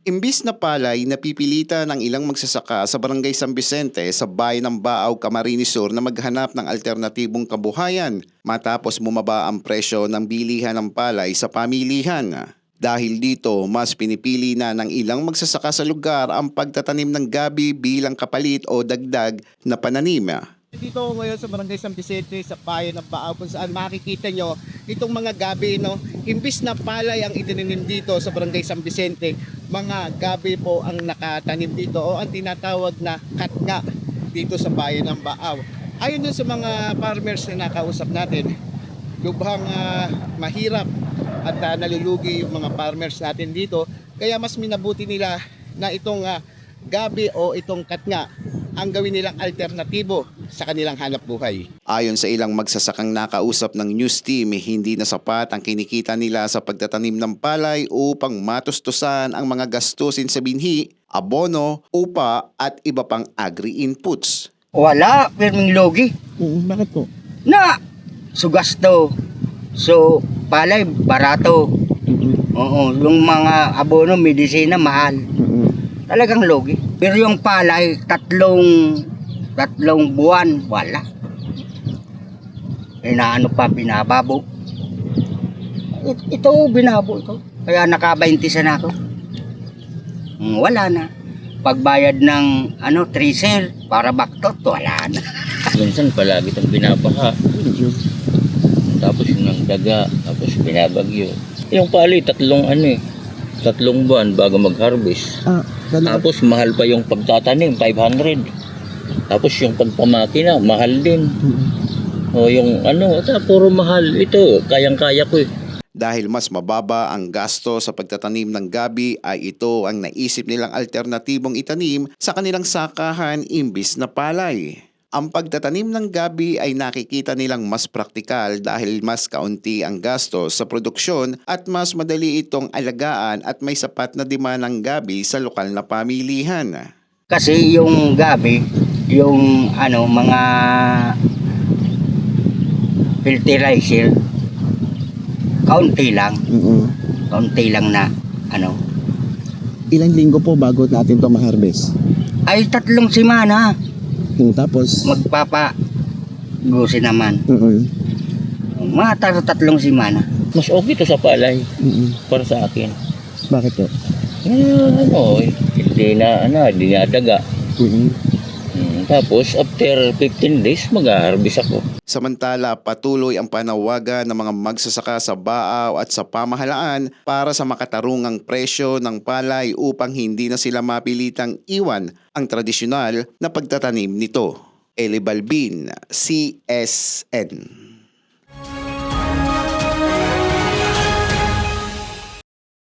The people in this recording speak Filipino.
Imbis na palay, napipilitan ng ilang magsasaka sa Barangay San Vicente sa bayan ng Baaw, Camarines Sur na maghanap ng alternatibong kabuhayan matapos bumaba ang presyo ng bilihan ng palay sa pamilihan. Dahil dito, mas pinipili na ng ilang magsasaka sa lugar ang pagtatanim ng gabi bilang kapalit o dagdag na pananim. Dito ako ngayon sa Barangay San Vicente sa bayan ng Baaw kung saan makikita nyo itong mga gabi, no? Imbis na palay ang itinanim dito sa Barangay San Vicente, mga gabi po ang nakatanim dito o ang tinatawag na katnga dito sa bayan ng Baaw. Ayon dun sa mga farmers na nakausap natin, lubhang mahirap at nalulugi yung mga farmers natin dito, kaya mas minabuti nila na itong gabi o itong katnga ang gawin nilang alternatibo sa kanilang hanap buhay. Ayon sa ilang magsasakang nakausap ng news team, hindi na sapat ang kinikita nila sa pagtatanim ng palay upang matustusan ang mga gastusin sa binhi, abono, upa at iba pang agri-inputs. Wala, pirming logi. Bakit po? Na, sugasto. So, palay, barato. Oo, yung mga abono, medisina, mahal. Talagang logi. Pero yung palay, tatlong buwan, wala. Inaano pa, binababo. Ito, binabo ito. Kaya naka-20 na ako. Wala na. Pagbayad ng treasure para baktot, wala na. Minsan palagi itong binabaha. Tapos yung daga, tapos binabagyo. Yung pali, tatlong buwan bago mag-harvest. Tapos mahal pa yung pagtatanim, 500. Tapos yung pagpamakina, mahal din. O yung puro mahal. Ito, kayang-kaya ko eh. Dahil mas mababa ang gasto sa pagtatanim ng gabi ay ito ang naisip nilang alternatibong itanim sa kanilang sakahan imbis na palay. Ang pagtatanim ng gabi ay nakikita nilang mas praktikal dahil mas kaunti ang gasto sa produksyon at mas madali itong alagaan at may sapat na demand ng gabi sa lokal na pamilihan. Kasi yung gabi, yung mga fertilizer, kaunti lang. Kaunti lang na Ilang linggo po bago natin to ma-harvest? Ay 3 semana. Tapos? Magpapa-gusi naman. Mga 3 semana. Mas okay to sa palay para sa akin. Bakit po? Hindi na daga. Tapos after 15 days mag-harvest ako. Samantala, patuloy ang panawagan ng mga magsasaka sa Baaw at sa pamahalaan para sa makatarungang presyo ng palay upang hindi na sila mapilitang iwan ang tradisyonal na pagtatanim nito. Eli Balbin, CSN.